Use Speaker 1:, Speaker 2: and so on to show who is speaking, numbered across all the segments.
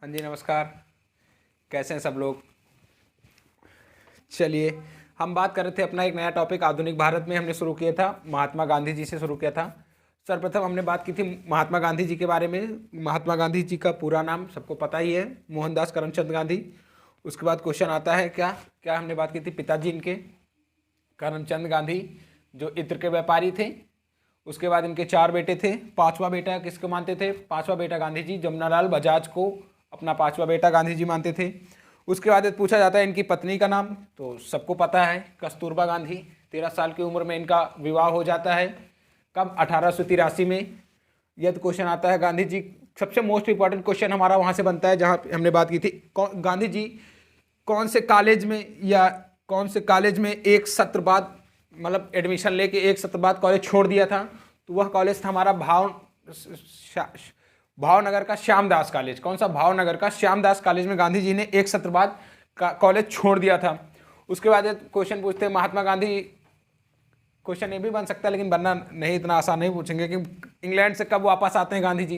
Speaker 1: हाँ जी, नमस्कार। कैसे हैं सब लोग? चलिए, हम बात कर रहे थे अपना एक नया टॉपिक आधुनिक भारत में हमने शुरू किया था, महात्मा गांधी जी से शुरू किया था। सर्वप्रथम हमने बात की थी महात्मा गांधी जी के बारे में। महात्मा गांधी जी का पूरा नाम सबको पता ही है, मोहनदास करमचंद गांधी। उसके बाद क्वेश्चन आता है क्या क्या हमने बात की थी पिताजी इनके करमचंद गांधी, जो इत्र के व्यापारी थे। उसके बाद इनके 4 बेटे थे। पांचवा बेटा किसको मानते थे? पांचवा बेटा गांधी जी जमुनालाल बजाज को अपना पांचवा बेटा गांधी जी मानते थे। उसके बाद पूछा जाता है इनकी पत्नी का नाम, तो सबको पता है कस्तूरबा गांधी। 13 साल की उम्र में इनका विवाह हो जाता है। कब? 1883 में। यदि क्वेश्चन आता है गांधी जी, सबसे मोस्ट इंपॉर्टेंट क्वेश्चन हमारा वहाँ से बनता है जहाँ हमने बात की थी गांधी जी कौन से कॉलेज में एक सत्र बाद मतलब एडमिशन लेके एक सत्र बाद कॉलेज छोड़ दिया था। तो वह कॉलेज था हमारा भावनगर का श्यामदास कॉलेज। कौन सा? भावनगर का श्यामदास कॉलेज में गांधी जी ने एक सत्र बाद कॉलेज छोड़ दिया था। उसके बाद क्वेश्चन पूछते हैं महात्मा गांधी। क्वेश्चन ये भी बन सकता है लेकिन बनना नहीं, इतना आसान नहीं पूछेंगे कि इंग्लैंड से कब वापस आते हैं गांधी जी,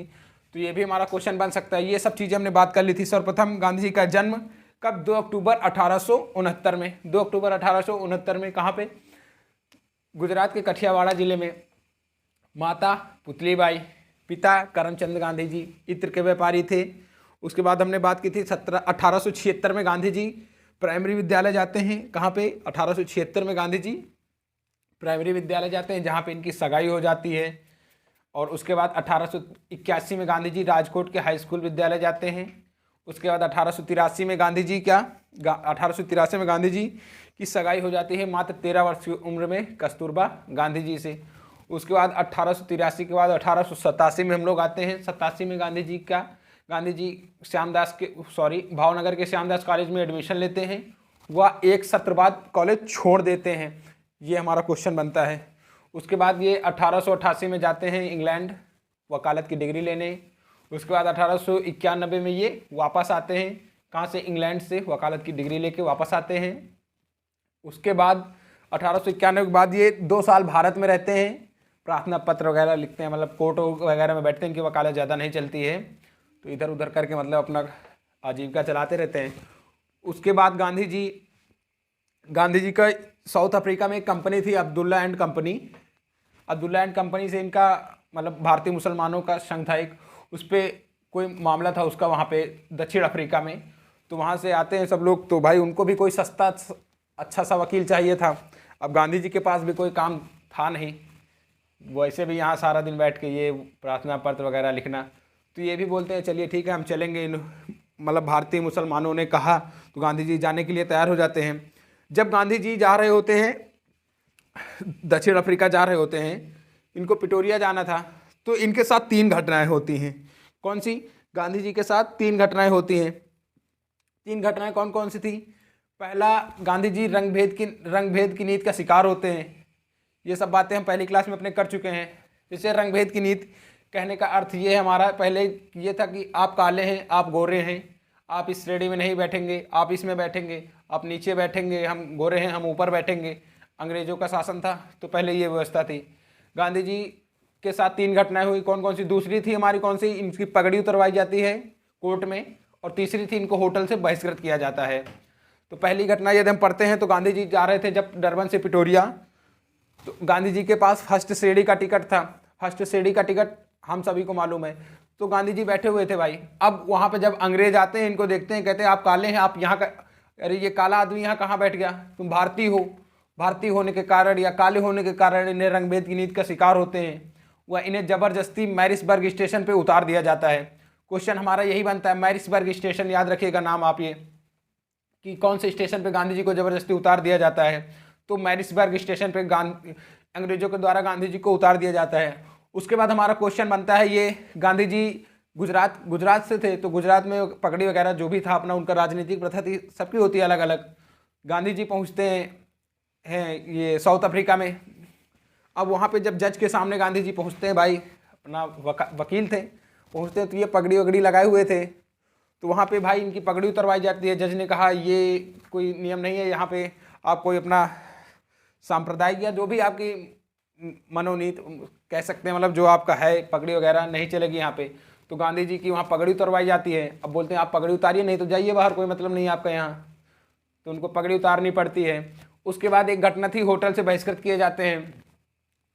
Speaker 1: तो ये भी हमारा क्वेश्चन बन सकता है। ये सब चीज़ें हमने बात कर ली थी। सर्वप्रथम गांधी जी का जन्म कब? 2 अक्टूबर 1869 में। 2 अक्टूबर 1869 में कहाँ पे? गुजरात के कठियावाड़ा जिले में। माता पुतलीबाई, पिता करमचंद गांधी जी इत्र के व्यापारी थे। उसके बाद हमने बात की थी 1876 में गांधी जी प्राइमरी विद्यालय जाते हैं। कहाँ पे? 1876 में गांधी जी प्राइमरी विद्यालय जाते हैं जहाँ पे इनकी सगाई हो जाती है। और उसके बाद 1881 में गांधी जी राजकोट के हाई स्कूल विद्यालय जाते हैं। उसके बाद 1883 में गांधी जी 1883 में गांधी जी की सगाई हो जाती है मात्र 13 वर्ष की उम्र में कस्तूरबा गांधी जी से। उसके बाद 1883 के बाद 1887 में हम लोग आते हैं। 87 में गांधी जी भावनगर के श्यामदास कॉलेज में एडमिशन लेते हैं। वह एक सत्र बाद कॉलेज छोड़ देते हैं। ये हमारा क्वेश्चन बनता है। उसके बाद ये 1888 में जाते हैं इंग्लैंड वकालत की डिग्री लेने। उसके बाद 1891 में ये वापस आते हैं। कहाँ से? इंग्लैंड से वकालत की डिग्री लेके वापस आते हैं। उसके बाद 1891 के बाद ये 2 साल भारत में रहते हैं, प्रार्थना पत्र वगैरह लिखते हैं, मतलब कोर्ट वगैरह में बैठते हैं कि वकालत ज़्यादा नहीं चलती है, तो इधर उधर करके मतलब अपना आजीविका चलाते रहते हैं। उसके बाद गांधी जी का साउथ अफ्रीका में एक कंपनी थी, अब्दुल्ला एंड कंपनी से इनका मतलब भारतीय मुसलमानों का संघ था एक, उस पर कोई मामला था उसका वहाँ पे दक्षिण अफ्रीका में। तो वहाँ से आते हैं सब लोग, तो भाई उनको भी कोई सस्ता अच्छा सा वकील चाहिए था। अब गांधी जी के पास भी कोई काम था नहीं, वैसे भी यहाँ सारा दिन बैठ के ये प्रार्थना पत्र वगैरह लिखना, तो ये भी बोलते हैं चलिए ठीक है हम चलेंगे। मतलब भारतीय मुसलमानों ने कहा तो गांधी जी जाने के लिए तैयार हो जाते हैं। जब गांधी जी जा रहे होते हैं, दक्षिण अफ्रीका जा रहे होते हैं, इनको पिटोरिया जाना था, तो इनके साथ 3 घटनाएं होती हैं। कौन सी? गांधी जी के साथ 3 घटनाएं होती हैं। 3 घटनाएं कौन कौन सी थी? पहला, गांधी जी रंग भेद की नीति का शिकार होते हैं। ये सब बातें हम पहली क्लास में अपने कर चुके हैं। जैसे रंग भेद की नीति कहने का अर्थ ये है हमारा, पहले ये था कि आप काले हैं, आप गोरे हैं, आप इस श्रेणी में नहीं बैठेंगे, आप इसमें बैठेंगे, आप नीचे बैठेंगे, हम गोरे हैं हम ऊपर बैठेंगे। अंग्रेजों का शासन था तो पहले ये व्यवस्था थी। गांधी जी के साथ 3 घटनाएं हुई। कौन कौन सी? दूसरी थी हमारी कौन सी? इनकी पगड़ी उतरवाई जाती है कोर्ट में, और तीसरी थी इनको होटल से बहिष्कृत किया जाता है। तो पहली घटना यदि हम पढ़ते हैं तो गांधी जी जा रहे थे जब डरबन से पिटोरिया, तो गांधी जी के पास फर्स्ट श्रेणी का टिकट था। फर्स्ट श्रेणी का टिकट हम सभी को मालूम है। तो गांधी जी बैठे हुए थे भाई। अब वहाँ पे जब अंग्रेज आते हैं, इनको देखते हैं, कहते हैं आप काले हैं, आप यहाँ का, अरे ये काला आदमी यहाँ कहाँ बैठ गया, तुम भारतीय हो। भारतीय होने के कारण या काले होने के कारण इन्हें रंगभेद की नीति का शिकार होते हैं। वह इन्हें जबरदस्ती मैरिसबर्ग स्टेशन पे उतार दिया जाता है। क्वेश्चन हमारा यही बनता है, मैरिसबर्ग स्टेशन याद रखिएगा नाम आप ये, कि कौन से स्टेशन पे गांधी जी को जबरदस्ती उतार दिया जाता है। तो मैरिसबर्ग स्टेशन पे अंग्रेजों के द्वारा गांधी जी को उतार दिया जाता है। उसके बाद हमारा क्वेश्चन बनता है ये, गांधी जी गुजरात से थे, तो गुजरात में पगड़ी वगैरह जो भी था अपना, उनका राजनीतिक प्रथा थी, सबकी होती है अलग अलग। गांधी जी पहुंचते हैं ये साउथ अफ्रीका में। अब वहाँ पे जब जज के सामने गांधी जी पहुँचते हैं, भाई अपना वकील थे, पहुँचते हैं तो ये पगड़ी वगड़ी लगाए हुए थे। तो वहाँ पे भाई इनकी पगड़ी उतरवाई जाती है। जज ने कहा ये कोई नियम नहीं है, यहाँ पे आप कोई अपना सांप्रदायिक या जो भी आपकी मनोनीत कह सकते हैं, मतलब जो आपका है पगड़ी वगैरह नहीं चलेगी यहाँ पे। तो गांधी जी की वहाँ पगड़ी उतरवाई जाती है। अब बोलते हैं आप पगड़ी उतारिए, नहीं तो जाइए बाहर, कोई मतलब नहीं है आपका यहाँ। तो उनको पगड़ी उतारनी पड़ती है। उसके बाद एक घटना थी, होटल से बहिष्कृत किए जाते हैं।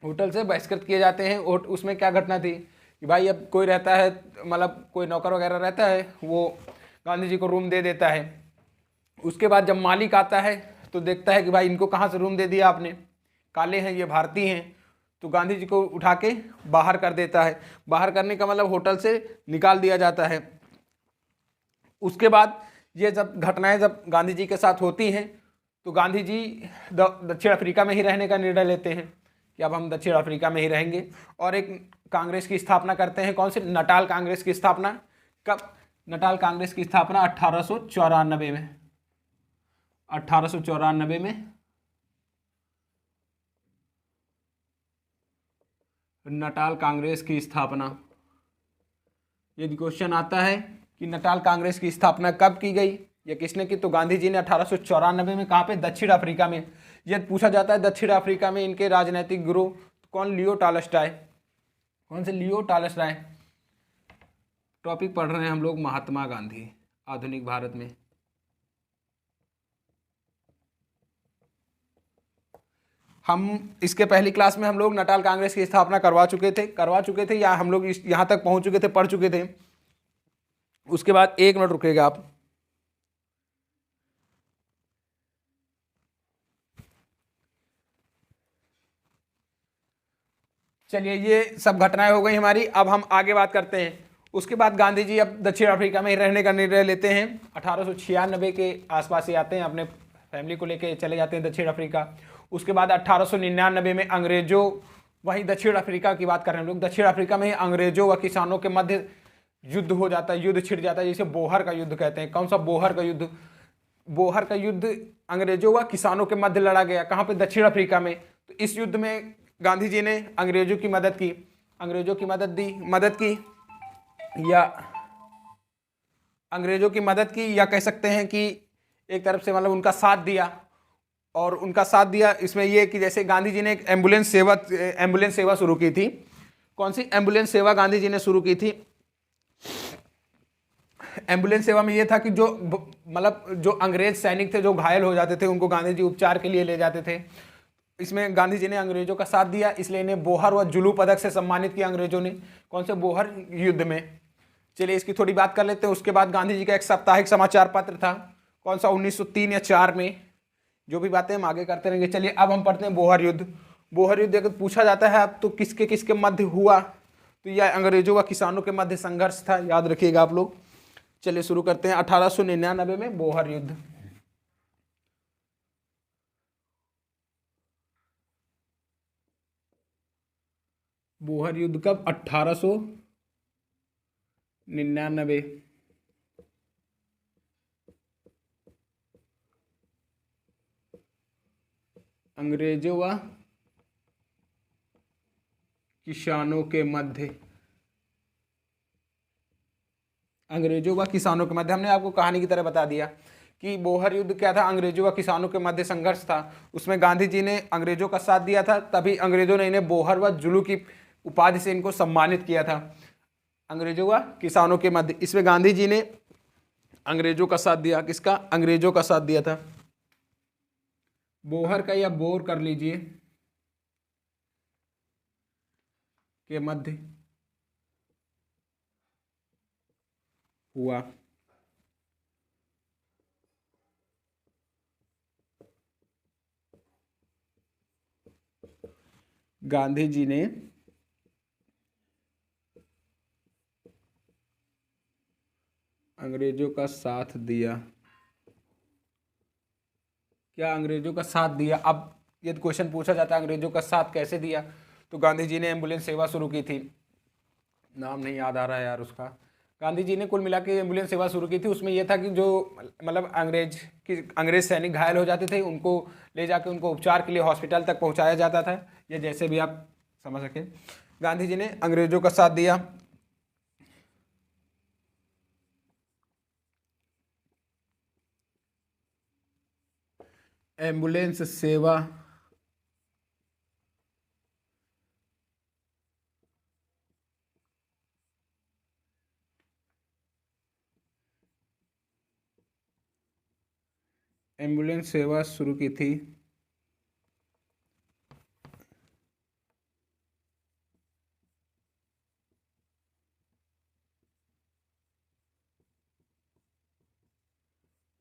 Speaker 1: होटल से बहिष्कृत किए जाते हैं। और उसमें क्या घटना थी कि भाई अब कोई रहता है, मतलब कोई नौकर वगैरह रहता है, वो गांधी जी को रूम दे देता है। उसके बाद जब मालिक आता है तो देखता है कि भाई इनको कहाँ से रूम दे दिया आपने, काले हैं ये, भारतीय हैं। तो गांधी जी को उठा के बाहर कर देता है। बाहर करने का मतलब होटल से निकाल दिया जाता है। उसके बाद ये जब घटनाएं जब गांधी जी के साथ होती हैं तो गांधी जी दक्षिण अफ्रीका में ही रहने का निर्णय लेते हैं कि अब हम दक्षिण अफ्रीका में ही रहेंगे। और एक कांग्रेस की स्थापना करते हैं। कौन सी? नटाल कांग्रेस की स्थापना। कब? नटाल कांग्रेस की स्थापना 1894 में। 1894 में नटाल कांग्रेस की स्थापना। यदि क्वेश्चन आता है कि नटाल कांग्रेस की स्थापना कब की गई या किसने की, तो गांधी जी ने 1894 में। कहाँ पे? दक्षिण अफ्रीका में। यदि पूछा जाता है दक्षिण अफ्रीका में इनके राजनीतिक गुरु कौन? लियो टॉलस्टॉय। कौन से? लियो टॉलस्टॉय। टॉपिक पढ़ रहे हैं हम लोग महात्मा गांधी आधुनिक भारत में। हम इसके पहली क्लास में हम लोग नटाल कांग्रेस की स्थापना करवा चुके थे या हम लोग यहाँ तक पहुँच चुके थे, पढ़ चुके थे। उसके बाद 1 मिनट रुकेगा आप। चलिए, ये सब घटनाएं हो गई हमारी। अब हम आगे बात करते हैं। उसके बाद गांधी जी अब दक्षिण अफ्रीका में रहने का निर्णय लेते हैं। 1896 के आसपास ही आते हैं, अपने फैमिली को लेके चले जाते हैं दक्षिण अफ्रीका। उसके बाद 1899 में अंग्रेजों, वहीं दक्षिण अफ्रीका की बात कर रहे हैं हम लोग, दक्षिण अफ्रीका में अंग्रेजों व किसानों के मध्य युद्ध हो जाता है, युद्ध छिड़ जाता है, जिसे बोहर का युद्ध कहते हैं। कौन सा? बोहर का युद्ध। बोहर का युद्ध अंग्रेजों व किसानों के मध्य लड़ा गया। कहाँ पे? दक्षिण अफ्रीका में। तो इस युद्ध में गांधी जी ने अंग्रेजों की मदद की, अंग्रेजों की मदद की या अंग्रेजों की मदद की, या कह सकते हैं कि एक तरफ से मतलब उनका साथ दिया। और उनका साथ दिया इसमें यह कि जैसे गांधी जी ने एक एम्बुलेंस सेवा शुरू की थी। कौन सी एम्बुलेंस सेवा गांधी जी ने शुरू की थी? एम्बुलेंस सेवा में यह था कि जो मतलब जो अंग्रेज सैनिक थे जो घायल हो जाते थे, उनको गांधी जी उपचार के लिए ले जाते थे। इसमें गांधी जी ने अंग्रेजों का साथ दिया, इसलिए इन्हें बोहर व जुलू पदक से सम्मानित किया अंग्रेजों ने। कौन से? बोहर युद्ध में। चलिए इसकी थोड़ी बात कर लेते हैं। उसके बाद गांधी जी का एक साप्ताहिक समाचार पत्र था। कौन सा? 1903 या 4 में। जो भी बातें हम आगे करते रहेंगे। चलिए अब हम पढ़ते हैं बोहर युद्ध। बोहर युद्ध अगर पूछा जाता है अब तो किसके किसके मध्य हुआ, तो यह अंग्रेजों व किसानों के मध्य संघर्ष था, याद रखिएगा आप लोग। चलिए शुरू करते हैं। 1899 में बोहर युद्ध। बोहर युद्ध कब? 1899। अंग्रेजों व किसानों के मध्य। अंग्रेजों व किसानों के मध्य। हमने आपको कहानी की तरह बता दिया कि बोहर युद्ध क्या था? अंग्रेजों व किसानों के मध्य संघर्ष था। उसमें गांधी जी ने अंग्रेजों का साथ दिया था, तभी अंग्रेजों ने इन्हें बोहर व जुलू की उपाधि से इनको सम्मानित किया था। अंग्रेजों व किसानों के मध्य, इसमें गांधी जी ने अंग्रेजों का साथ दिया। किसका? अंग्रेजों का साथ दिया था। बोहर का या बोर कर लीजिए, के मध्य हुआ। गांधी जी ने अंग्रेजों का साथ दिया। क्या अंग्रेजों का साथ दिया? अब यदि क्वेश्चन पूछा जाता है अंग्रेजों का साथ कैसे दिया, तो गांधी जी ने एम्बुलेंस सेवा शुरू की थी। नाम नहीं याद आ रहा है यार उसका। गांधी जी ने कुल मिला के एम्बुलेंस सेवा शुरू की थी। उसमें यह था कि जो मतलब अंग्रेज सैनिक घायल हो जाते थे, उनको ले जाके उनको उपचार के लिए हॉस्पिटल तक पहुंचाया जाता था, या जैसे भी आप समझ सके। गांधी जी ने अंग्रेजों का साथ दिया। एम्बुलेंस सेवा एम्बुलेंस सेवा शुरू की थी?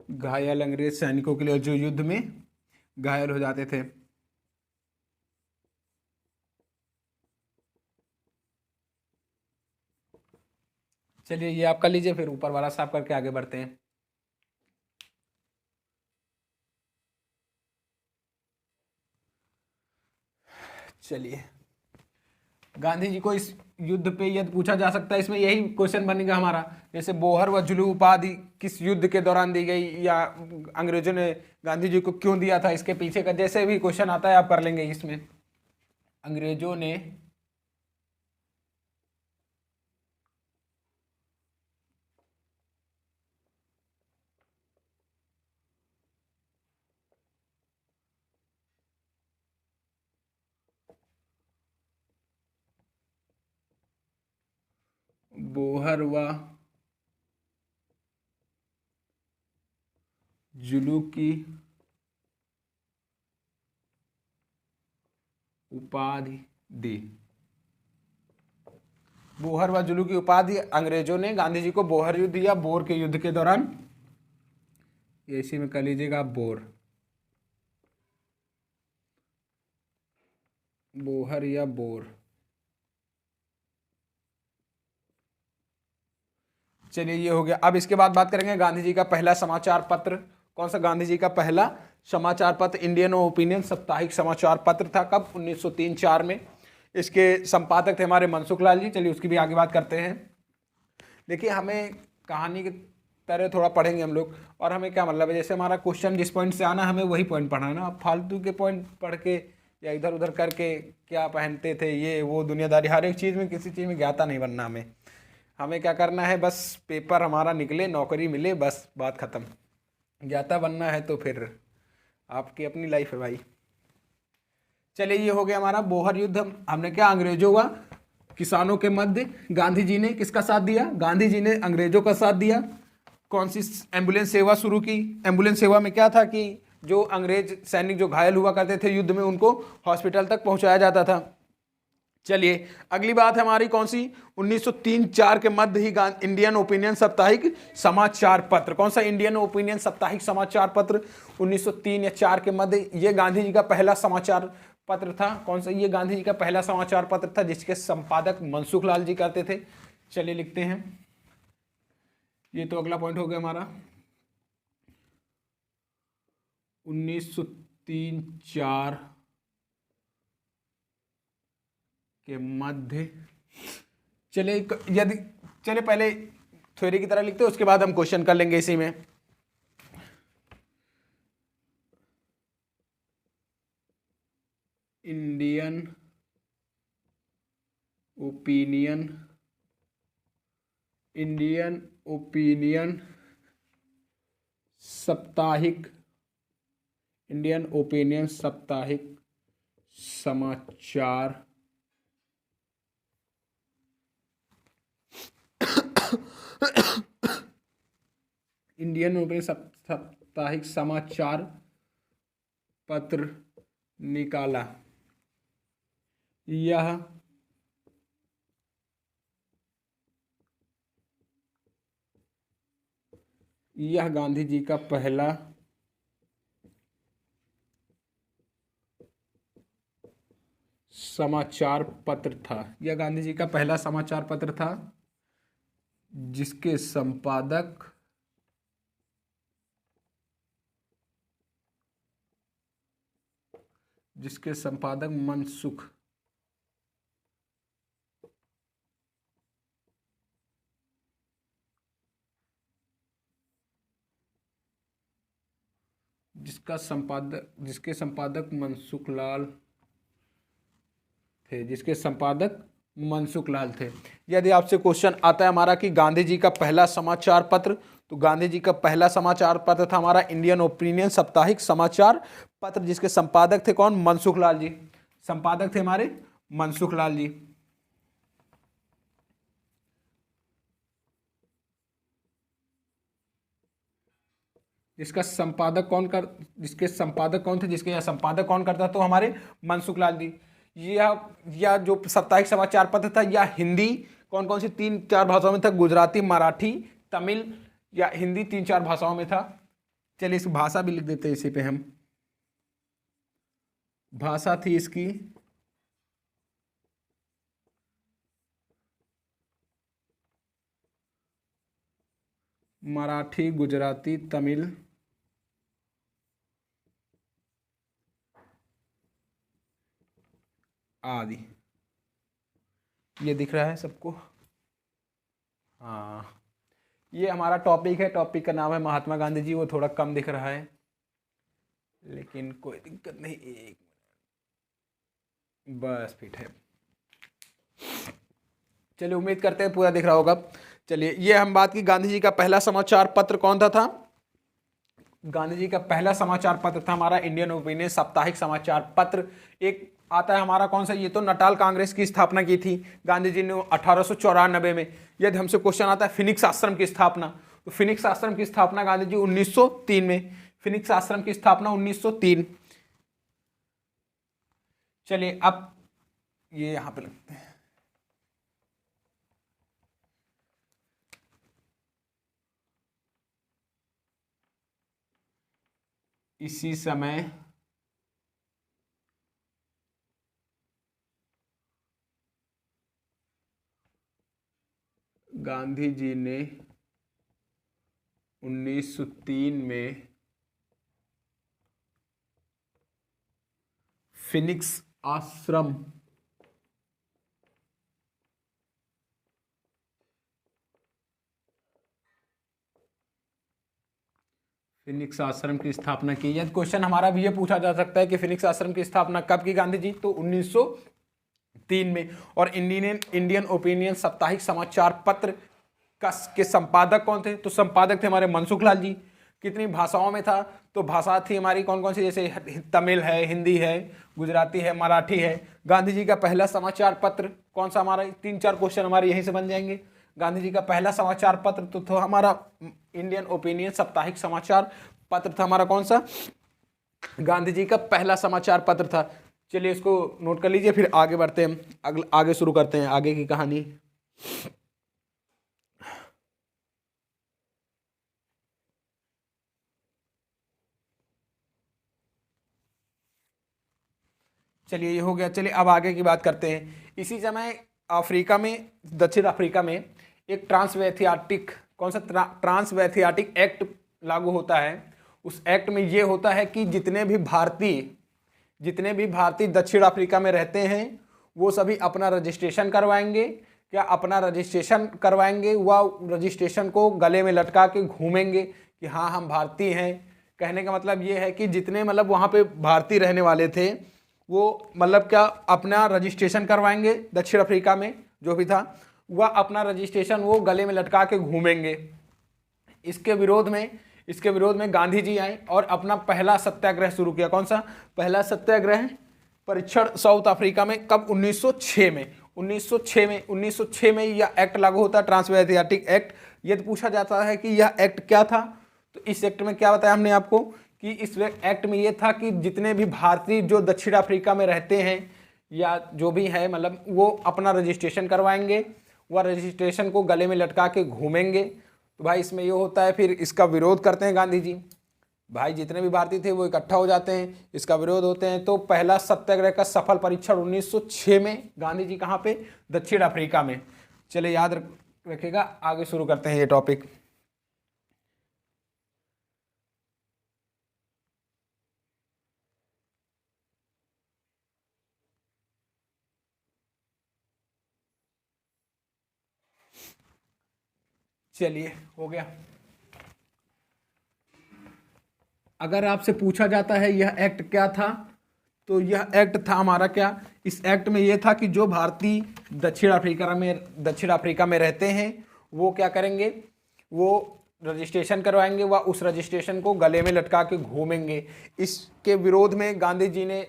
Speaker 1: घायल अंग्रेज सैनिकों के लिए जो युद्ध में घायल हो जाते थे। चलिए ये आप कर लीजिए, फिर ऊपर वाला साफ करके आगे बढ़ते हैं। चलिए, गांधी जी को इस युद्ध पे यदि पूछा जा सकता है, इसमें यही क्वेश्चन बनेगा हमारा, जैसे बोहर व जुलू उपाधि किस युद्ध के दौरान दी गई, या अंग्रेजों ने गांधी जी को क्यों दिया था, इसके पीछे का जैसे भी क्वेश्चन आता है आप कर लेंगे। इसमें अंग्रेजों ने बोहर व जुलू की उपाधि दी। बोहर व जुलू की उपाधि अंग्रेजों ने गांधी जी को बोहर युद्ध या बोर के युद्ध के दौरान, ये इसी में कर लीजिएगा बोर, बोहर या बोर। चलिए ये हो गया। अब इसके बाद बात करेंगे गांधी जी का पहला समाचार पत्र। कौन सा? गांधी जी का पहला समाचार पत्र इंडियन ओपिनियन साप्ताहिक समाचार पत्र था। कब? 1903-4 में। इसके संपादक थे हमारे मनसुख लाल जी। चलिए उसकी भी आगे बात करते हैं। देखिए, हमें कहानी की तरह थोड़ा पढ़ेंगे हम लोग, और हमें क्या मतलब है, जैसे हमारा क्वेश्चन जिस पॉइंट से आना हमें वही पॉइंट पढ़ना है ना। आप फालतू के पॉइंट पढ़ के या इधर उधर करके क्या पहनते थे ये वो दुनियादारी, हर एक चीज़ में किसी चीज़ में ज्ञाता नहीं बनना। हमें क्या करना है, बस पेपर हमारा निकले, नौकरी मिले, बस बात खत्म। ज्ञाता बनना है तो फिर आपकी अपनी लाइफ है भाई। चलिए ये हो गया हमारा बोहर युद्ध। हमने क्या, अंग्रेजों का किसानों के मध्य गांधी जी ने किसका साथ दिया? गांधी जी ने अंग्रेजों का साथ दिया। कौन सी एम्बुलेंस सेवा शुरू की? एम्बुलेंस सेवा में क्या था कि जो अंग्रेज सैनिक जो घायल हुआ करते थे युद्ध में, उनको हॉस्पिटल तक पहुंचाया जाता था। चलिए अगली बात है हमारी कौन सी? 1903-4 के मध्य ही इंडियन ओपिनियन साप्ताहिक समाचार पत्र। कौन सा? इंडियन ओपिनियन साप्ताहिक समाचार पत्र 1903 या 4 के मध्य। ये गांधी जी का पहला समाचार पत्र था। कौन सा? ये गांधी जी का पहला समाचार पत्र था, जिसके संपादक मनसुख लाल जी करते थे। चलिए लिखते हैं। ये तो अगला पॉइंट हो गया हमारा 1903-4 के मध्य। चलिए यदि चलिए पहले थ्योरी की तरह लिखते हैं, उसके बाद हम क्वेश्चन कर लेंगे इसी में। इंडियन ओपिनियन साप्ताहिक, इंडियन ओपिनियन साप्ताहिक समाचार इंडियन ओपिनियन साप्ताहिक समाचार पत्र निकाला। यह गांधी जी का पहला समाचार पत्र था। यह गांधी जी का पहला समाचार पत्र था, जिसके संपादक मनसुख जिसके संपादक मनसुख लाल थे। यदि आपसे क्वेश्चन आता है हमारा कि गांधी जी का पहला समाचार पत्र, तो गांधी जी का पहला समाचार पत्र था हमारा इंडियन ओपिनियन साप्ताहिक समाचार पत्र, जिसके संपादक थे कौन? मनसुख लाल जी। संपादक थे हमारे मनसुख लाल जी। जिसके संपादक कौन थे, जिसके यहाँ संपादक कौन करता, तो हमारे मनसुख लाल जी। या जो साप्ताहिक समाचार पत्र था, या हिंदी कौन कौन सी 3-4 भाषाओं में था, गुजराती, मराठी, तमिल या हिंदी 3-4 भाषाओं में था। चलिए इस भाषा भी लिख देते हैं इसी पे हम। भाषा थी इसकी मराठी, गुजराती, तमिल, आदि। ये दिख रहा है सबको? हाँ, ये हमारा टॉपिक है। टॉपिक का नाम है महात्मा गांधी जी। वो थोड़ा कम दिख रहा है, लेकिन कोई दिक्कत नहीं, एक बस फिट है। चलिए उम्मीद करते हैं पूरा दिख रहा होगा। चलिए ये हम बात की, गांधी जी का पहला समाचार पत्र कौन सा था? गांधी जी का पहला समाचार पत्र था हमारा इंडियन ओपिनियन, साप्ताहिक समाचार पत्र। एक आता है हमारा कौन सा, ये तो नटाल कांग्रेस की स्थापना की थी गांधी जी ने 1894 में। यदि हमसे क्वेश्चन आता है फिनिक्स आश्रम की स्थापना, तो फिनिक्स आश्रम की स्थापना गांधी जी 1903 में। फिनिक्स आश्रम की स्थापना 1903। चलिए अब ये यहां पे लगते हैं। इसी समय गांधी जी ने 1903 में फिनिक्स आश्रम फिनिक्स आश्रम की स्थापना की। यदि क्वेश्चन हमारा भी ये पूछा जा सकता है कि फिनिक्स आश्रम की स्थापना कब की गांधी जी, तो 1903 में। और इंडियन ओपिनियन साप्ताहिक समाचार पत्र के संपादक कौन थे, तो संपादक थे हमारे मनसुख लाल जी। कितनी भाषाओं में था, तो भाषा थी हमारी कौन कौन सी, जैसे तमिल है, हिंदी है, गुजराती है, मराठी है। गांधी जी का पहला समाचार पत्र कौन सा हमारा, 3-4 क्वेश्चन हमारे यहीं से बन जाएंगे। गांधी जी का पहला समाचार पत्र तो था हमारा इंडियन ओपिनियन साप्ताहिक समाचार पत्र था हमारा कौन सा, गांधी जी का पहला समाचार पत्र था। चलिए इसको नोट कर लीजिए, फिर आगे बढ़ते हैं, आगे शुरू करते हैं आगे की कहानी। चलिए ये हो गया। चलिए अब आगे की बात करते हैं। इसी समय अफ्रीका में, दक्षिण अफ्रीका में एक ट्रांसवैथियाटिक, कौन सा, ट्रांसवैथियाटिक एक्ट लागू होता है। उस एक्ट में ये होता है कि जितने भी भारतीय दक्षिण अफ्रीका में रहते हैं वो सभी अपना रजिस्ट्रेशन करवाएंगे। क्या अपना रजिस्ट्रेशन करवाएंगे? वह रजिस्ट्रेशन को गले में लटका के घूमेंगे कि हाँ हम भारतीय हैं। कहने का मतलब ये है कि जितने मतलब वहाँ पे भारतीय रहने वाले थे वो मतलब क्या अपना रजिस्ट्रेशन करवाएंगे दक्षिण अफ्रीका में, जो भी था वह अपना रजिस्ट्रेशन वो गले में लटका के घूमेंगे। इसके विरोध में गांधी जी आए और अपना पहला सत्याग्रह शुरू किया। कौन सा पहला सत्याग्रह? परीक्षण साउथ अफ्रीका में। कब? 1906 में यह एक्ट लागू होता है, ट्रांसवैथियाटिक एक्ट। यदि पूछा जाता है कि यह एक्ट क्या था, तो इस एक्ट में क्या बताया हमने आपको कि इस एक्ट में यह था कि जितने भी भारतीय जो दक्षिण अफ्रीका में रहते हैं या जो भी है मतलब वो अपना रजिस्ट्रेशन करवाएंगे, वह रजिस्ट्रेशन को गले में लटका के घूमेंगे। तो भाई इसमें ये होता है, फिर इसका विरोध करते हैं गांधी जी। भाई जितने भी भारतीय थे वो इकट्ठा हो जाते हैं, इसका विरोध होते हैं। तो पहला सत्याग्रह का सफल परीक्षण 1906 में गांधी जी कहाँ पे? दक्षिण अफ्रीका में। चलिए याद रखिएगा, आगे शुरू करते हैं ये टॉपिक। चलिए हो गया। अगर आपसे पूछा जाता है यह एक्ट क्या था, तो यह एक्ट था हमारा क्या, इस एक्ट में यह था कि जो भारतीय दक्षिण अफ्रीका में रहते हैं वो क्या करेंगे, वो रजिस्ट्रेशन करवाएंगे, वह उस रजिस्ट्रेशन को गले में लटका के घूमेंगे। इसके विरोध में गांधी जी ने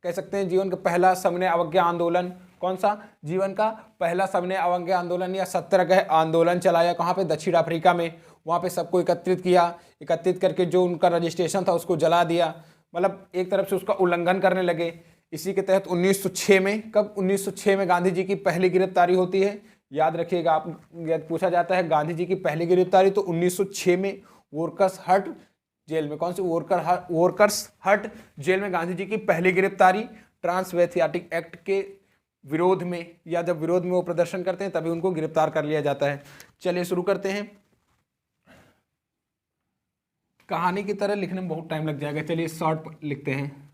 Speaker 1: कह सकते हैं जीवन का पहला सविनय अवज्ञा आंदोलन कौन सा? जीवन का पहला सविनय अवज्ञा आंदोलन या सत्याग्रह आंदोलन चलाया। कहाँ पे? दक्षिण अफ्रीका में। वहाँ पे सबको एकत्रित किया, एकत्रित करके जो उनका रजिस्ट्रेशन था उसको जला दिया, मतलब एक तरफ से उसका उल्लंघन करने लगे। इसी के तहत 1906 में, कब? 1906 में गांधी जी की पहली गिरफ्तारी होती है। याद रखिएगा, आप पूछा जाता है गांधी जी की पहली गिरफ्तारी तो 1906 में वर्कर्स हट जेल में। कौन सी? वर्कर्स हट जेल में गांधी जी की पहली गिरफ्तारी ट्रांसवेथियाटिक एक्ट के विरोध में, या जब विरोध में वो प्रदर्शन करते हैं तभी उनको गिरफ्तार कर लिया जाता है। चलिए शुरू करते हैं। कहानी की तरह लिखने में बहुत टाइम लग जाएगा, चलिए शॉर्ट लिखते हैं।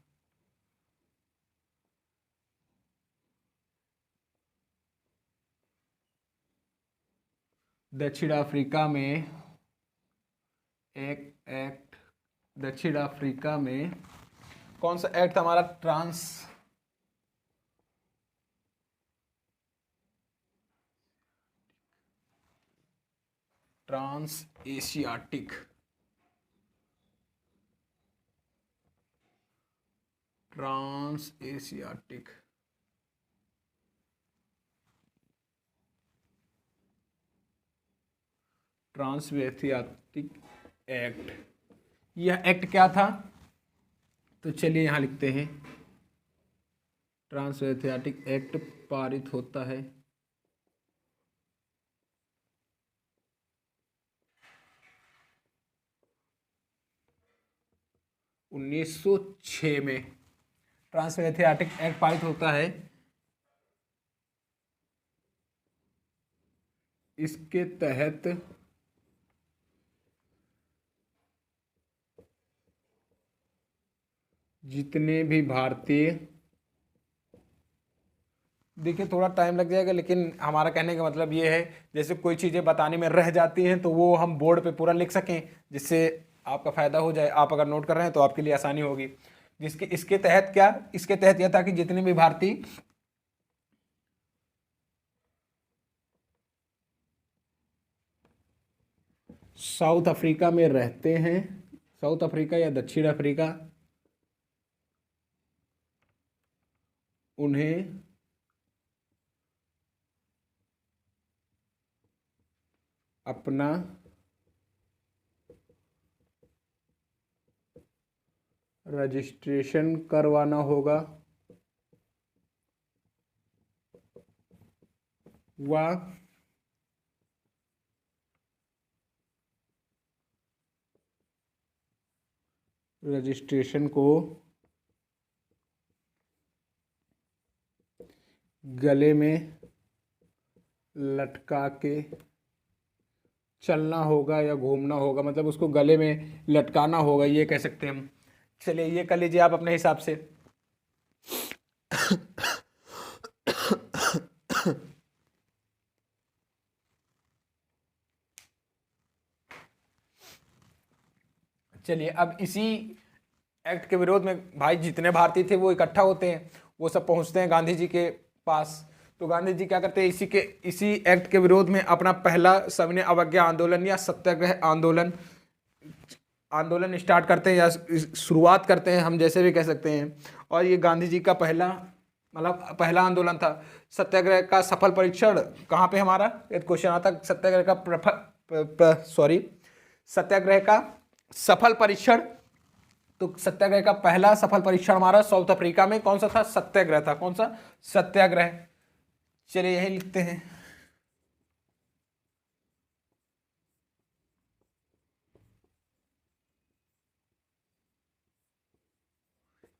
Speaker 1: दक्षिण अफ्रीका में एक एक्ट, दक्षिण अफ्रीका में कौन सा एक्ट हमारा? ट्रांस एशियाटिक ट्रांसवेथियाटिक एक्ट। यह एक्ट क्या था? तो चलिए यहां लिखते हैं, ट्रांसवेथियाटिक एक्ट पारित होता है 1906 में। ट्रांसएशियाटिक एक्ट पारित होता है, इसके तहत जितने भी भारतीय, देखिए थोड़ा टाइम लग जाएगा लेकिन हमारा कहने का मतलब ये है जैसे कोई चीज़ें बताने में रह जाती हैं तो वो हम बोर्ड पे पूरा लिख सकें, जिससे आपका फ़ायदा हो जाए। आप अगर नोट कर रहे हैं तो आपके लिए आसानी होगी। जिसके इसके तहत क्या? इसके तहत यह था कि जितने भी भारतीय साउथ अफ्रीका में रहते हैं, साउथ अफ्रीका या दक्षिण अफ्रीका, उन्हें अपना रजिस्ट्रेशन करवाना होगा व रजिस्ट्रेशन को गले में लटका के चलना होगा या घूमना होगा, मतलब उसको गले में लटकाना होगा, ये कह सकते हैं हम। चलिए ये कर लीजिए आप अपने हिसाब से। चलिए अब इसी एक्ट के विरोध में भाई जितने भारतीय थे वो इकट्ठा होते हैं, वो सब पहुंचते हैं गांधी जी के पास। तो गांधी जी क्या करते हैं, इसी एक्ट के विरोध में अपना पहला सविनय अवज्ञा आंदोलन या सत्याग्रह आंदोलन स्टार्ट करते हैं या शुरुआत करते हैं, हम जैसे भी कह सकते हैं। और ये गांधी जी का पहला आंदोलन था। सत्याग्रह का सफल परीक्षण कहाँ पे हमारा एक क्वेश्चन आता है, सत्याग्रह का सफल परीक्षण। तो सत्याग्रह का पहला सफल परीक्षण हमारा साउथ अफ्रीका में कौन सा था? सत्याग्रह था। कौन सा? सत्याग्रह। चलिए यही लिखते हैं।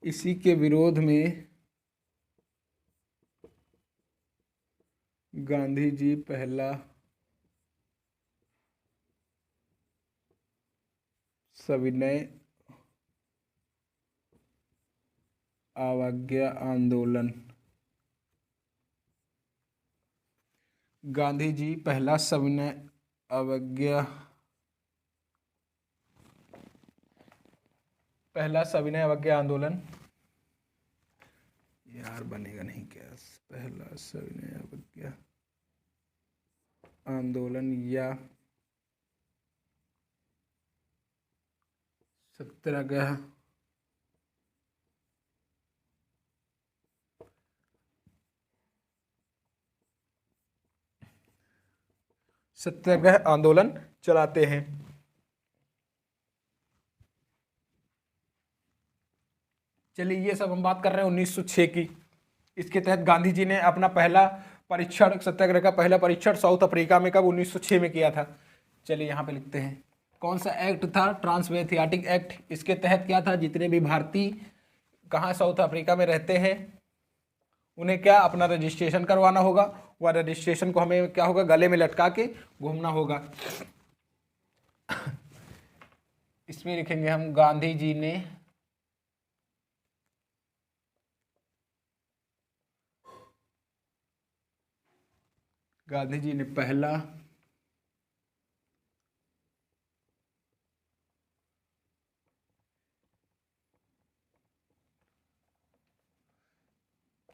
Speaker 1: इसी के विरोध में गांधी जी पहला सविनय अवज्ञा आंदोलन, गांधी जी पहला सविनय अवज्ञा आंदोलन, यार बनेगा नहीं क्या? पहला सविनय अवज्ञा आंदोलन या सत्याग्रह सत्याग्रह आंदोलन चलाते हैं। चलिए ये सब हम बात कर रहे हैं 1906 की। इसके तहत गांधी जी ने अपना पहला परीक्षण, सत्याग्रह का पहला परीक्षण साउथ अफ्रीका में कब 1906 में किया था। चलिए यहाँ पे लिखते हैं कौन सा एक्ट था, ट्रांसएशियाटिक एक्ट। इसके तहत क्या था, जितने भी भारतीय कहाँ साउथ अफ्रीका में रहते हैं उन्हें क्या अपना रजिस्ट्रेशन करवाना होगा। वह रजिस्ट्रेशन को हमें क्या होगा, गले में लटका के घूमना होगा। इसमें लिखेंगे हम गांधी जी ने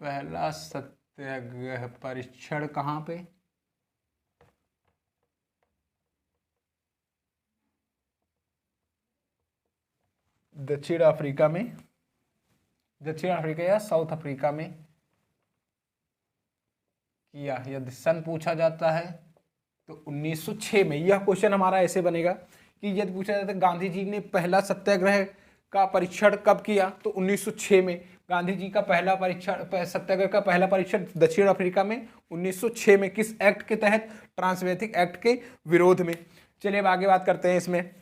Speaker 1: पहला सत्याग्रह परीक्षण कहाँ पे, दक्षिण अफ्रीका में, दक्षिण अफ्रीका या साउथ अफ्रीका में किया। यदि सन पूछा जाता है तो 1906 में। यह क्वेश्चन हमारा ऐसे बनेगा कि यदि पूछा जाता है गांधी जी ने पहला सत्याग्रह का परीक्षण कब किया, तो 1906 में। गांधी जी का पहला परीक्षण, सत्याग्रह का पहला परीक्षण दक्षिण अफ्रीका में 1906 में। किस एक्ट के तहत, ट्रांसएशियाटिक एक्ट के विरोध में। चलिए अब आगे बात करते हैं इसमें।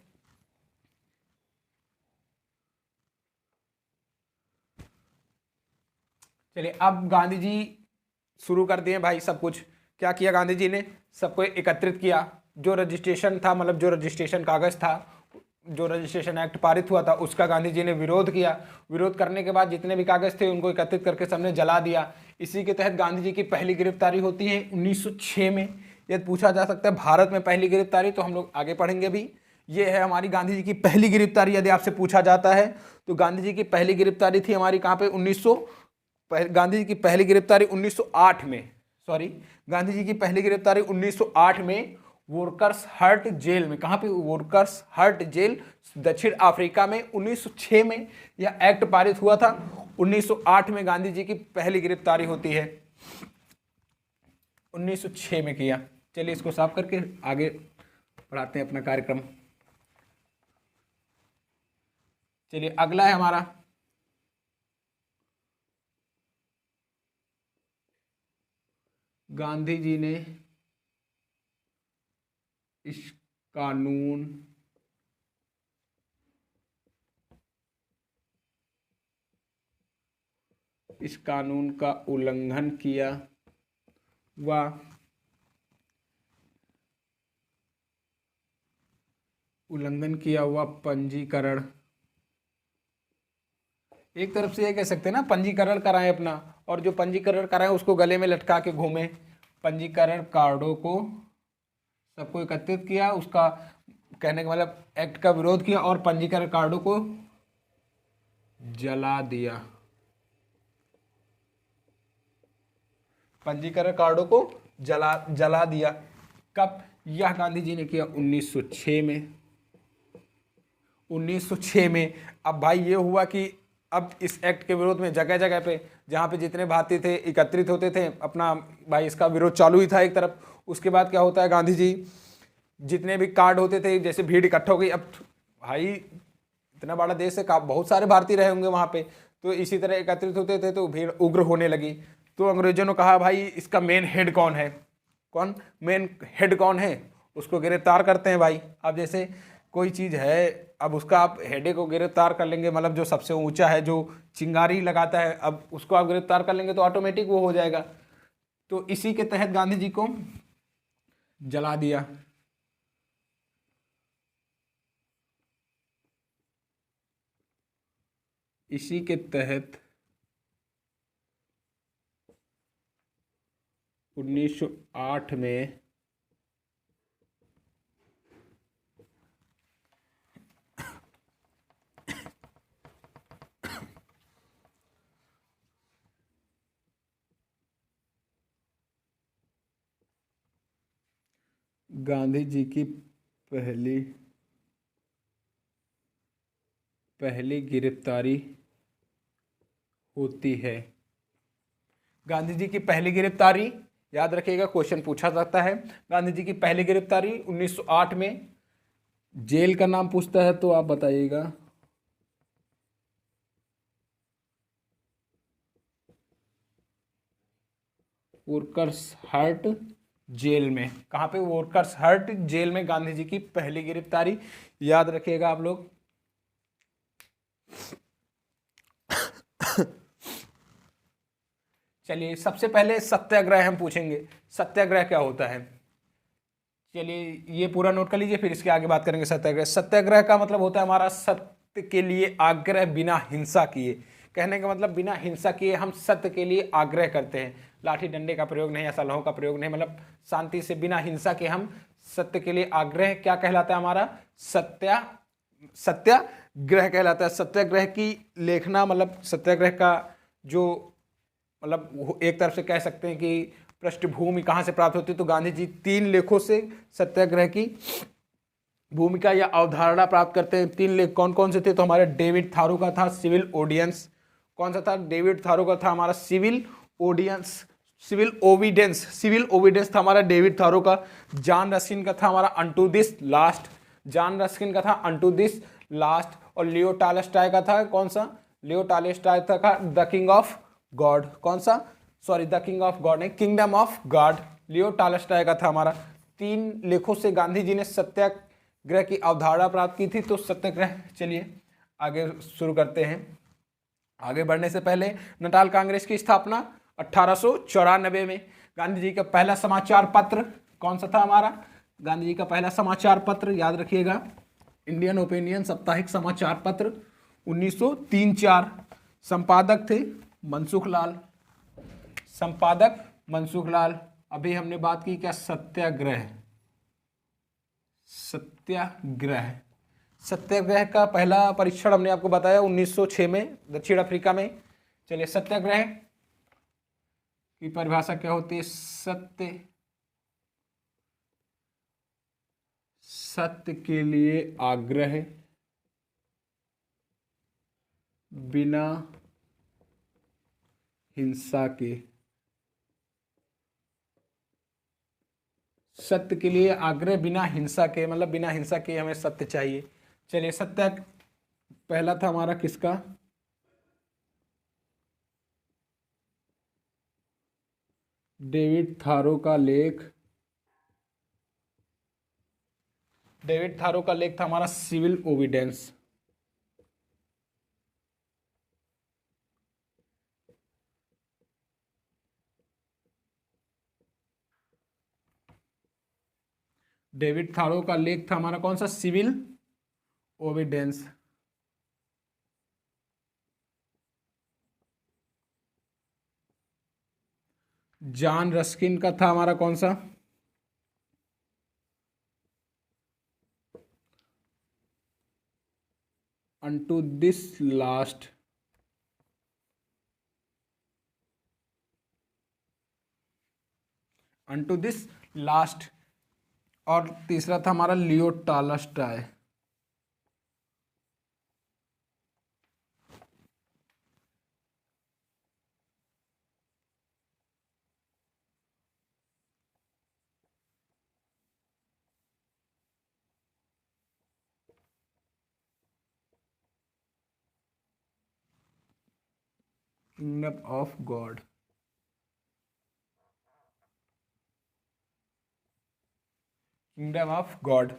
Speaker 1: चलिए अब गांधी जी शुरू कर दिए भाई सब कुछ। क्या किया गांधी जी ने, सबको एकत्रित किया। जो रजिस्ट्रेशन था, मतलब जो रजिस्ट्रेशन कागज था, जो रजिस्ट्रेशन एक्ट पारित हुआ था उसका गांधी जी ने विरोध किया। विरोध करने के बाद जितने भी कागज थे उनको एकत्रित करके सबने जला दिया। इसी के तहत गांधी जी की पहली गिरफ्तारी होती है 1906 में। यदि पूछा जा सकता है भारत में पहली गिरफ्तारी, तो हम लोग आगे पढ़ेंगे भी। ये है हमारी गांधी जी की पहली गिरफ्तारी। यदि आपसे पूछा जाता है तो गांधी जी की पहली गिरफ्तारी थी हमारी कहाँ पे, गांधी जी की पहली गिरफ्तारी 1908 में, गांधी जी की पहली गिरफ्तारी 1908 में वर्कर्स हर्ट जेल में। कहां पे, वर्कर्स हर्ट जेल दक्षिण अफ्रीका में। 1906 में यह एक्ट पारित हुआ था। 1908 में गांधी जी की पहली गिरफ्तारी होती है, 1906 में किया। चलिए इसको साफ करके आगे बढ़ाते हैं अपना कार्यक्रम। चलिए अगला है हमारा गांधी जी ने इस कानून का उल्लंघन किया व पंजीकरण, एक तरफ से ये कह सकते हैं ना, पंजीकरण कराएं अपना, और जो पंजीकरण कराएं उसको गले में लटका के घूमें। पंजीकरण कार्डों को सबको एकत्रित किया, उसका कहने का मतलब एक्ट का विरोध किया और पंजीकरण कार्डों को जला दिया। पंजीकरण कार्डों को जला दिया। कब, यह गांधी जी ने किया 1906 में। 1906 में। अब भाई ये हुआ कि अब इस एक्ट के विरोध में जगह जगह पे, जहाँ पे जितने भारतीय थे एकत्रित होते थे, अपना भाई इसका विरोध चालू ही था एक तरफ। उसके बाद क्या होता है, गांधी जी जितने भी कार्ड होते थे, जैसे भीड़ इकट्ठा हो गई। अब भाई इतना बड़ा देश है, बहुत सारे भारतीय रहे होंगे वहाँ पे, तो इसी तरह एकत्रित होते थे तो भीड़ उग्र होने लगी। तो अंग्रेजों ने कहा भाई इसका मेन हेड कौन है, मेन हेड कौन है, उसको गिरफ्तार करते हैं भाई। अब जैसे कोई चीज़ है, अब उसका आप हेडे को गिरफ्तार कर लेंगे, मतलब जो सबसे ऊंचा है, जो चिंगारी लगाता है, अब उसको आप गिरफ्तार कर लेंगे तो ऑटोमेटिक वो हो जाएगा। तो इसी के तहत गांधी जी को जला दिया। इसी के तहत 1908 में गांधी जी की पहली गिरफ्तारी होती है। गांधी जी की पहली गिरफ्तारी याद रखिएगा, क्वेश्चन पूछा जाता है। गांधी जी की पहली गिरफ्तारी 1908 में। जेल का नाम पूछता है तो आप बताइएगा। वर्कर्स हर्ट जेल में। कहाँ पे? वर्कर्स हर्ट जेल में गांधी जी की पहली गिरफ्तारी। याद रखिएगा आप लोग। चलिए, सबसे पहले सत्याग्रह हम पूछेंगे। सत्याग्रह क्या होता है? चलिए, ये पूरा नोट कर लीजिए, फिर इसके आगे बात करेंगे। सत्याग्रह, सत्याग्रह का मतलब होता है हमारा सत्य के लिए आग्रह बिना हिंसा किए। कहने का मतलब बिना हिंसा किए हम सत्य के लिए आग्रह करते हैं। लाठी डंडे का प्रयोग नहीं, असलहों का प्रयोग नहीं, मतलब शांति से बिना हिंसा के हम सत्य के लिए आग्रह, क्या कहलाता है हमारा? सत्याग्रह कहलाता है। सत्याग्रह की लेखना, मतलब सत्याग्रह का जो, मतलब एक तरफ से कह सकते हैं कि पृष्ठभूमि कहाँ से प्राप्त होती है, तो गांधी जी 3 लेखों से सत्याग्रह की भूमिका या अवधारणा प्राप्त करते हैं। 3 लेख कौन कौन से थे? तो हमारे डेविड थारू का था सिविल ऑडियंस। कौन सा था? डेविड थारू का था हमारा सिविल ऑडियंस, सिविल ओविडेंस था हमारा डेविड थारू का। जॉन रस्किन का था हमारा unto this last, John Ruskin का था अनटू दिस लास्ट। और लियो टॉलस्टॉय का था कौन सा? लियो टॉलस्टॉय था द किंग ऑफ गॉड। कौन सा? Sorry, the king of God नहीं, kingdom of God. Leo Tolstoy का था हमारा। 3 लेखों से गांधी जी ने सत्याग्रह की अवधारणा प्राप्त की थी। तो सत्याग्रह, चलिए आगे शुरू करते हैं। आगे बढ़ने से पहले नटाल कांग्रेस की स्थापना 1894 में। गांधी जी का पहला समाचार पत्र कौन सा था हमारा? गांधी जी का पहला समाचार पत्र याद रखिएगा, इंडियन ओपिनियन साप्ताहिक समाचार पत्र 1903-4। संपादक थे मनसुख लाल। संपादक मनसुख लाल। अभी हमने बात की क्या? सत्याग्रह। सत्याग्रह, सत्याग्रह का पहला परीक्षण हमने आपको बताया 1906 में दक्षिण अफ्रीका में। चलिए, सत्याग्रह की परिभाषा क्या होती है? सत्य के लिए आग्रह बिना हिंसा के। सत्य के लिए आग्रह बिना हिंसा के, मतलब बिना हिंसा के हमें सत्य चाहिए। चलिए, सत्य पहला था हमारा किसका? डेविड थारो का लेख। डेविड थारो का लेख था हमारा सिविल ओविडेंस। डेविड थारो का लेख था हमारा कौन सा? सिविल ओविडेंस। जॉन रस्किन का था हमारा कौन सा? Unto this last. Unto this last. और तीसरा था हमारा Leo Tolstoy. Kingdom of God. Kingdom of God.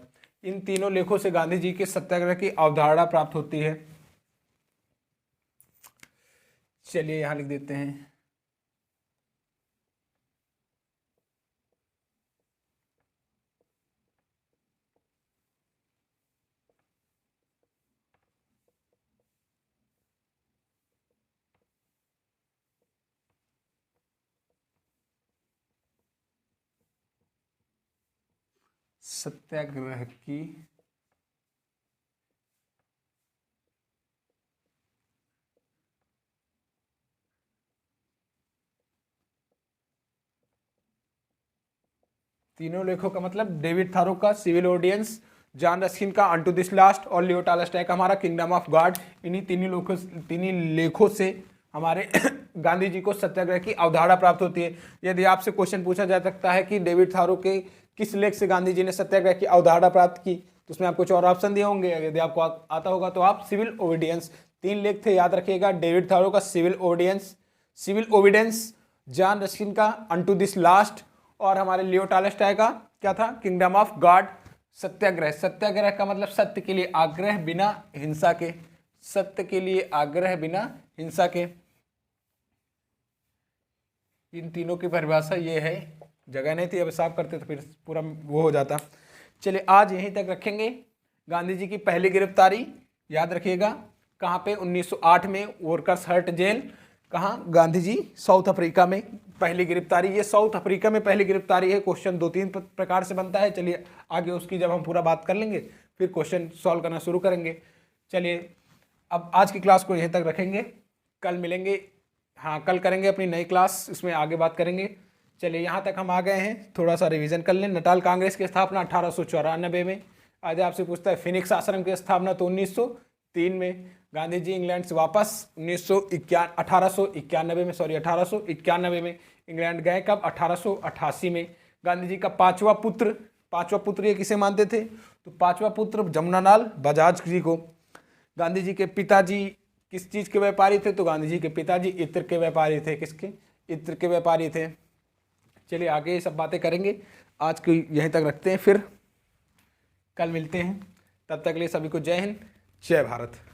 Speaker 1: इन तीनों लेखों से गांधी जी के सत्याग्रह की अवधारणा प्राप्त होती है। चलिए, यहां लिख देते हैं। सत्याग्रह की तीनों लेखों का मतलब डेविड थारो का सिविल ऑडियंस, जॉन रस्किन का अनटू दिस लास्ट और लियो टॉलस्टॉय का हमारा किंगडम ऑफ गॉड। इन्हीं तीनों लेखों से हमारे गांधी जी को सत्याग्रह की अवधारणा प्राप्त होती है। यदि आपसे क्वेश्चन पूछा जा सकता है कि डेविड थारो के किस लेख से गांधी जी ने सत्याग्रह की अवधारणा प्राप्त की, तो उसमें आपको 4 ऑप्शन दिए होंगे। यदि आपको आता होगा तो आप सिविल ओबीडियंस, 3 लेख थे याद रखिएगा, डेविड थारो का सिविल ओबीडियंस, जॉन रस्किन का अनटू दिस लास्ट, और हमारे लियो टॉलस्टॉय का क्या था, किंगडम ऑफ गॉड। सत्याग्रह, सत्याग्रह का मतलब सत्य के लिए आग्रह बिना हिंसा के, सत्य के लिए आग्रह बिना हिंसा के। इन तीनों की परिभाषा ये है, जगह नहीं थी, अब साफ करते तो फिर पूरा वो हो जाता। चलिए आज यहीं तक रखेंगे। गांधी जी की पहली गिरफ्तारी याद रखिएगा कहाँ पे, 1908 में वर्कर्स हट जेल। कहाँ, गांधी जी साउथ अफ्रीका में पहली गिरफ्तारी। ये साउथ अफ्रीका में पहली गिरफ्तारी है। क्वेश्चन 2-3 प्रकार से बनता है। चलिए आगे उसकी जब हम पूरा बात कर लेंगे फिर क्वेश्चन सॉल्व करना शुरू करेंगे। चलिए अब आज की क्लास को यहीं तक रखेंगे, कल मिलेंगे, हाँ कल करेंगे अपनी नई क्लास, इसमें आगे बात करेंगे। चलिए यहाँ तक हम आ गए हैं, थोड़ा सा रिवीजन कर लें। नटाल कांग्रेस की स्थापना 1894 में। आज आपसे पूछता है फिनिक्स आश्रम की स्थापना तो 1903 में। गांधी जी इंग्लैंड से वापस 1891 में इंग्लैंड गए। कब, 1888 में। गांधी जी का पांचवा पुत्र ये किसे मानते थे, तो पांचवा पुत्र जमुनालाल बजाज जी को। गांधी जी के पिताजी किस चीज़ के व्यापारी थे, तो गांधी जी के पिताजी इत्र के व्यापारी थे। किसके, इत्र के व्यापारी थे। चलिए आगे ये सब बातें करेंगे, आज को यहीं तक रखते हैं, फिर कल मिलते हैं। तब तक के लिए सभी को जय हिंद, जय भारत।